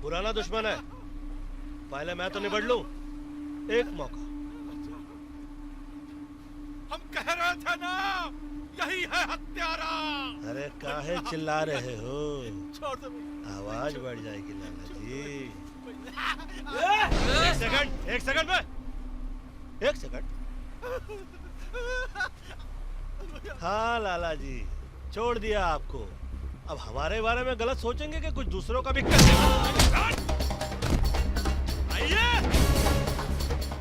पुराना दुश्मन है, पहले मैं तो निबड़ लूं। एक मौका। हम कह रहे थे ना, यही है हत्यारा। अरे काहे चिल्ला रहे हो? छोड़ दो। आवाज बढ़ जाएगी लाला जी। एक सेकंड में, एक सेकंड। हाँ लाला जी, छोड़ दिया आपको। अब हमारे बारे में गलत सोचेंगे कि कुछ दूसरों का भी आइए,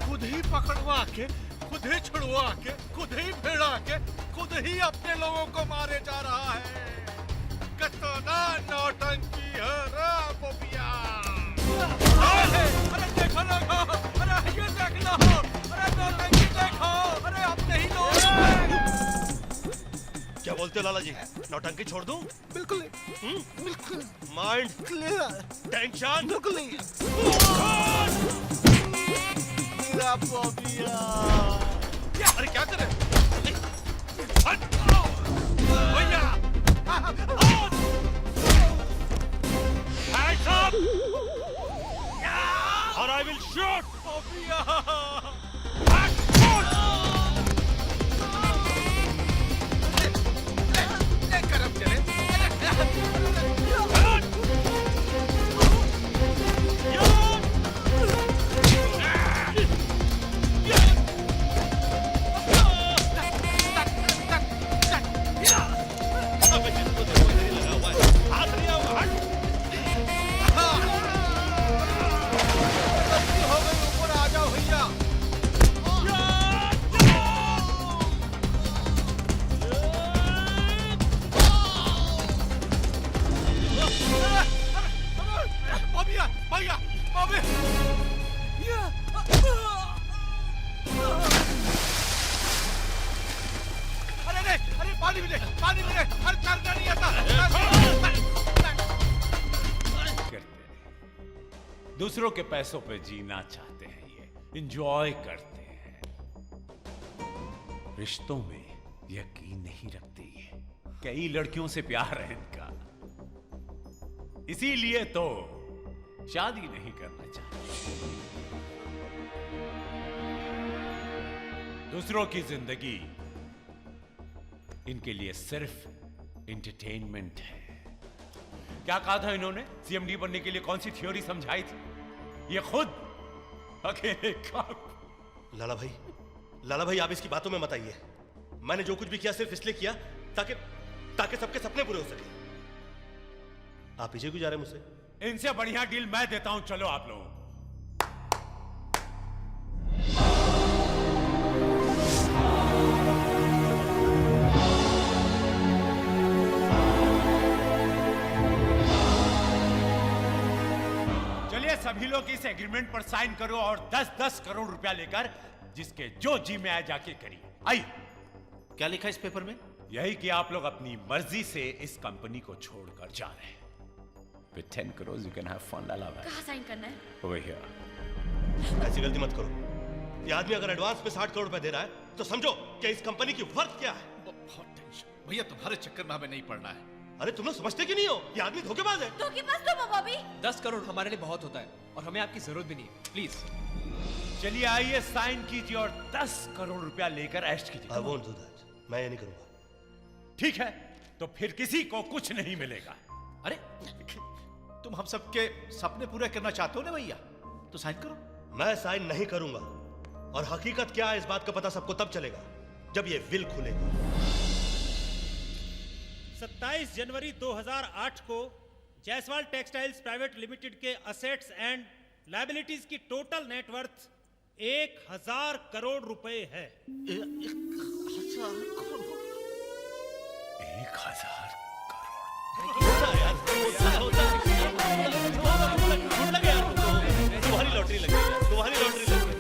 खुद ही पकड़वा के, खुद ही छुड़वा के, खुद ही भिड़ा के, खुद ही अपने लोगों को मारे जा रहा है। कतना नौटंकी है रे बोबिया। अरे देखो लोगो, अरे ये देख लो, अरे नौटंकी देखो, अरे अपने ही लोग। क्या बोलते हो लाला जी? नौटंकी छोड़ दूं? बिल्कुल नहीं, बिल्कुल माइंड क्लियर, टेंशन बिल्कुल नहीं। बोबिया, अरे क्या करे? भैया, Hands up! Or I will shoot! बोबिया। दूसरों के पैसों पे जीना चाहते हैं, ये एंजॉय करते हैं, रिश्तों में यकीन नहीं रखते। ये कई लड़कियों से प्यार है इनका, इसीलिए तो शादी नहीं करना चाहते। दूसरों की जिंदगी इनके लिए सिर्फ एंटरटेनमेंट है। क्या कहा था इन्होंने? सीएमडी बनने के लिए कौन सी थ्योरी समझाई थी? ये खुद अकेले काम। लाला भाई आप इसकी बातों में मत आइए। मैंने जो कुछ भी किया सिर्फ इसलिए किया ताकि सबके सपने पूरे हो सके। आप पीछे क्यों जा रहे हैं मुझसे? इनसे बढ़िया डील मैं देता हूं, चलो आप लोग। सभी लोग इस एग्रीमेंट पर साइन करो और 10-10 करोड़ रुपया लेकर जिसके जो जी में आए जाके करिए। आइए। क्या लिखा है इस पेपर में? यही कि आप लोग अपनी मर्जी से इस कंपनी को छोड़कर जा रहे हैं। With 10 crores you can have fun, लाला भाई। कहाँ साइन करना है? Over here। ऐसी गलती मत करो। ये आदमी अगर एडवांस में 60 करोड़ रुपए दे रहा है तो समझो कि इस कंपनी की वर्थ क्या है। बहुत टेंशन भैया, तुम्हारे चक्कर में हमें नहीं पड़ना है। अरे तुम लोग समझते क्यों नहीं हो? ये आदमी धोखेबाज है। धोखेबाज तुम हो बॉबी। 10 करोड़ हमारे लिए बहुत होता है और हमें आपकी जरूरत भी नहीं है, प्लीज। चलिए आइए, साइन कीजिए और 10 करोड़ रुपया लेकर ऐश कीजिए। I won't do that. मैं ये नहीं करूंगा। ठीक है, तो फिर किसी को कुछ नहीं मिलेगा। अरे तुम हम सबके सपने पूरे करना चाहते हो ना भैया, तो साइन करो। मैं साइन नहीं करूंगा और हकीकत क्या है इस बात का पता सबको तब चलेगा जब ये विल खुलेगा। 27 जनवरी 2008 को जायसवाल टेक्सटाइल्स प्राइवेट लिमिटेड के असेट्स एंड लायबिलिटीज की टोटल नेटवर्थ 1000 करोड़ रुपए है। 1000 करोड़। तुम्हारी लॉटरी लगी है, तुम्हारी लॉटरी लगी है।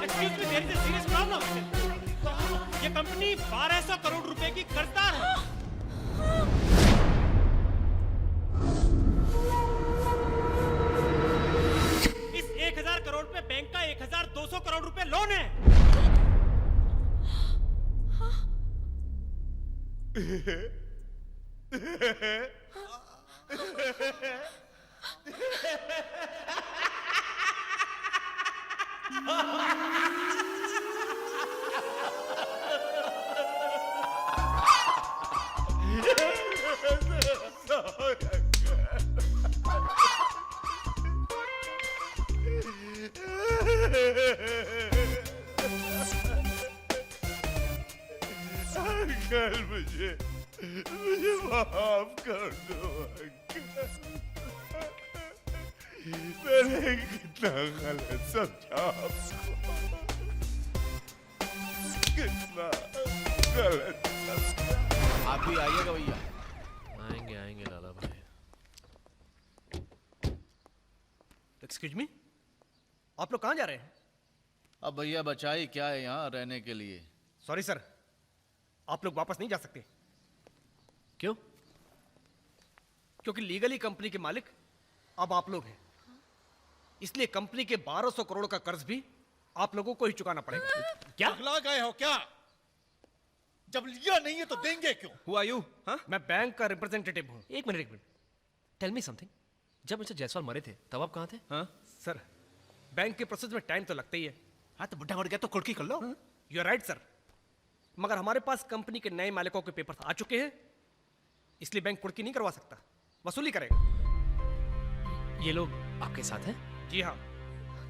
Excuse me, there is a serious problem. ये कंपनी 1200 करोड़ रुपए की कर्जदार है। इस 1000 करोड़ पे बैंक का 1200 करोड़ रुपए लोन है। अंकल मुझे माफ कर दो अंकल। मैंने कितना गलत समझा आपको, कितना गलत समझा। आप भी आइएगा भैया। आएंगे आएंगे लाला भाई। एक्सक्यूज मी, आप लोग कहाँ जा रहे हैं? अब भैया बचा ही क्या है यहाँ रहने के लिए। सॉरी सर, आप लोग वापस नहीं जा सकते। क्यों? क्योंकि लीगली कंपनी के मालिक अब आप लोग हैं, इसलिए कंपनी के 1200 करोड़ का कर्ज भी आप लोगों को ही चुकाना पड़ेगा। क्या पगला गए हो क्या? जब लिया नहीं है तो देंगे क्यों? Who are you? हाँ? मैं बैंक का रिप्रेजेंटेटिव हूँ। एक मिनट टेल मी समथिंग। जब मिस्टर जायसवाल मरे थे तब आप कहाँ थे? हाँ सर, बैंक के प्रोसेस में टाइम तो लगता ही है। हाँ तो बुढ़ा मर गया तो कुर्की कर लो। यू आर राइट सर, मगर हमारे पास कंपनी के नए मालिकों के पेपर आ चुके हैं, इसलिए बैंक कुर्की नहीं करवा सकता, वसूली करेगा। ये लोग आपके साथ हैं? जी हाँ,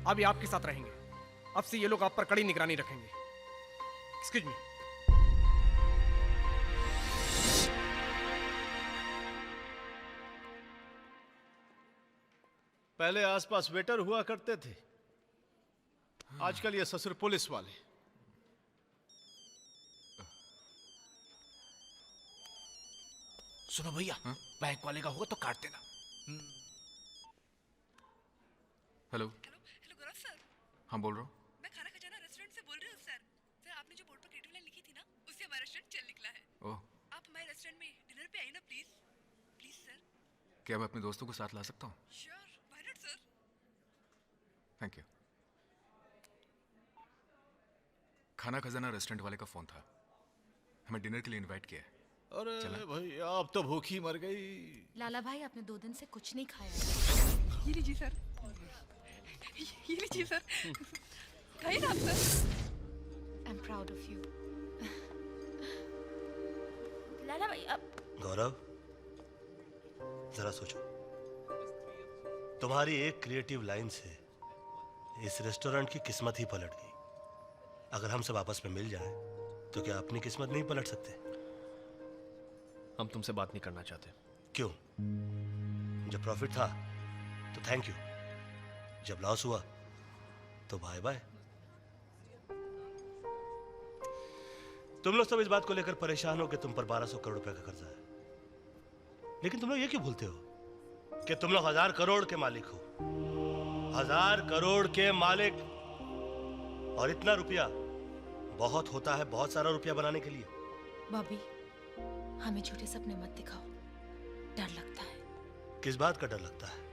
अब ये आपके साथ रहेंगे। अब से ये लोग आप पर कड़ी निगरानी रखेंगे। Excuse me. पहले आसपास वेटर हुआ करते थे, आजकल ये ससुर पुलिस वाले। सुनो भैया, बैंक वाले का होगा तो काट देना। हेलो हेलो गौरव सर, हाँ बोल रहा हूँ। मैं खाना खजाना रेस्टोरेंट से बोल रही हूँ सर। सर आपने जो बोर्ड पर क्रिएटिव लाइन लिखी थी ना, उससे हमारा रेस्टोरेंट चल निकला है। ओह, आप हमारे रेस्टोरेंट में डिनर पे आइए ना प्लीज। Please sir. क्या मैं अपने दोस्तों को साथ ला सकता हूँ? Sure, why not sir. Thank you. खाना खजाना रेस्टोरेंट वाले का फोन था, हमें डिनर के लिए इनवाइट किया है। अरे भैया आप तो भूखी मर गई। लाला भाई आपने 2 दिन से कुछ नहीं खाया। ये लीजिए सर, ये लीजिए सर, खाइए ना आप sir. I am proud of you. Lala भाई अब गौरव, जरा सोचो, तुम्हारी एक क्रिएटिव लाइन से इस रेस्टोरेंट की किस्मत ही पलट गई। अगर हम सब आपस में मिल जाएं, तो क्या अपनी किस्मत नहीं पलट सकते? हम तुमसे बात नहीं करना चाहते। क्यों? जब प्रॉफिट था तो थैंक यू, जब लॉस हुआ तो बाय बाय। तुम लोग सब इस बात को लेकर परेशान हो कि तुम पर 1200 करोड़ रुपए का कर्जा है, लेकिन तुम लोग ये क्यों भूलते हो कि तुम लोग 1000 करोड़ के मालिक हो। 1000 करोड़ के मालिक, और इतना रुपया बहुत होता है बहुत सारा रुपया बनाने के लिए। बॉबी, हमें झूठे सपने मत दिखाओ, डर लगता है। किस बात का डर लगता है?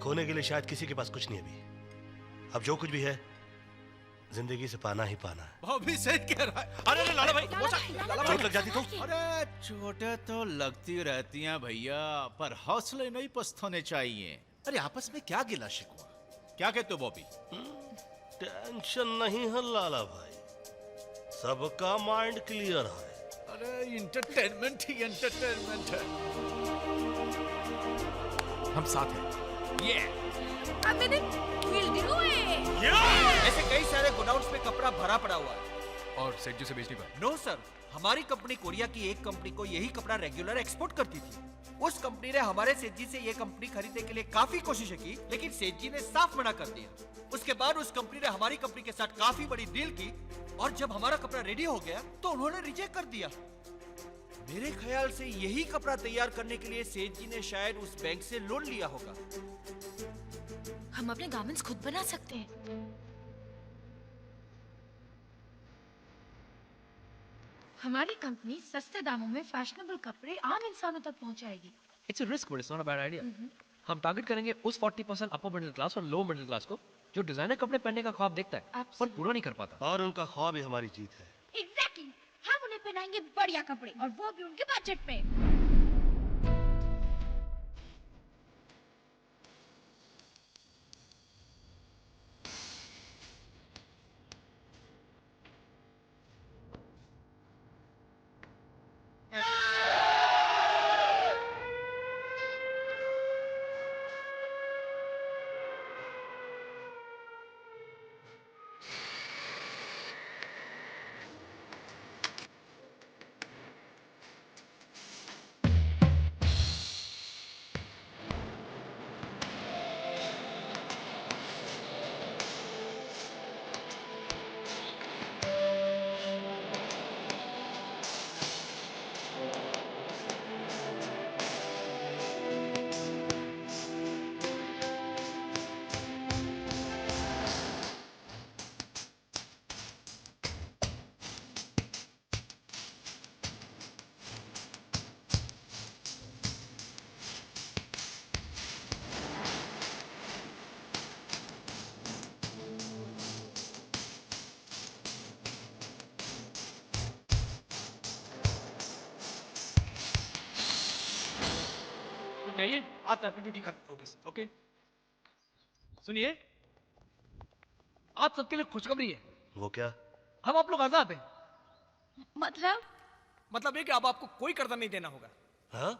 खोने के लिए शायद किसी के पास कुछ नहीं अभी। अब जो कुछ भी है जिंदगी से पाना ही पाना है। भाभी सही कह रहा है। अरे लाला भाई, चोट लग जाती तो? अरे चोटें तो लगती रहती हैं भैया, पर हौसले नहीं पस्त होने चाहिए। अरे आपस में क्या गिला शिकवा? क्या कहते हो बॉबी? टेंशन नहीं है लाला भाई, सबका माइंड क्लियर है। अरे इंटरटेनमेंट ही इंटरटेनमेंट है। हम साथ हैं। अब मैंने विल डू इट। ऐसे कई सारे गोडाउन्स में कपड़ा भरा पड़ा हुआ है। और सेठ जी से बेच नहीं पाए? नो सर, हमारी कंपनी कोरिया की एक कंपनी को यही कपड़ा रेगुलर एक्सपोर्ट करती थी। उस कंपनी ने हमारे सेठ जी से ये कंपनी खरीदने के लिए काफी कोशिशें की, लेकिन सेठ जी ने साफ मना कर दिया। उसके बाद उस कंपनी ने हमारी कंपनी के साथ काफी बड़ी डील की, और जब हमारा कपड़ा रेडी हो गया तो उन्होंने रिजेक्ट कर दिया। मेरे ख्याल से यही कपड़ा तैयार करने के लिए सेठ जी ने शायद उस बैंक से लोन लिया होगा। हम अपने गारमेंट्स खुद बना सकते हैं। हमारी कंपनी सस्ते दामों में फैशनेबल कपड़े आम इंसानों तक पहुंचाएगी। It's a risk but it's not a bad idea. हम टारगेट करेंगे उस 40% अपर मिडिल क्लास और लो मिडिल क्लास को जो डिजाइनर कपड़े पहनने का ख्वाब देखता है पर Absolutely. पूरा नहीं कर पाता। और उनका ख्वाब ही हमारी जीत है। एग्जैक्टली हम उन्हें पहनाएंगे बढ़िया कपड़े और वो भी उनके बजट में। नहीं आप अपनी ड्यूटी कर फोकस। ओके सुनिए, आप सबके लिए खुशखबरी है। वो क्या? हम आप लोग आजाद हैं। मतलब ये कि अब आपको कोई कर्जा नहीं देना होगा। हाँ?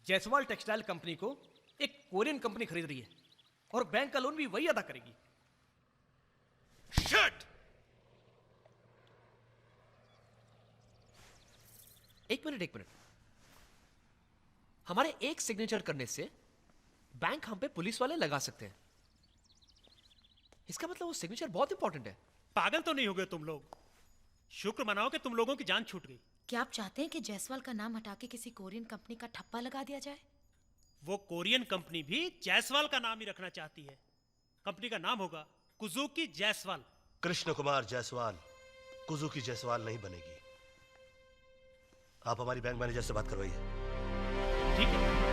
जायसवाल टेक्सटाइल कंपनी को एक कोरियन कंपनी खरीद रही है और बैंक का लोन भी वही अदा करेगी। शट! एक मिनट, हमारे एक सिग्नेचर करने से बैंक हम पे पुलिस वाले लगा सकते हैं। इसका मतलब वो सिग्नेचर बहुत इंपॉर्टेंट है। पागल तो नहीं हो गए तुम लोग? शुक्र मनाओ कि तुम लोगों की जान छूट गई। क्या आप चाहते हैं कि जायसवाल का नाम हटा के किसी कोरियन कंपनी का ठप्पा लगा दिया जाए? वो कोरियन कंपनी भी जायसवाल का नाम ही रखना चाहती है। कंपनी का नाम होगा कुजुकी जायसवाल। कृष्ण कुमार जायसवाल कुजुकी जायसवाल नहीं बनेगी। आप हमारी बैंक मैनेजर से बात करवाइए। ठीक है।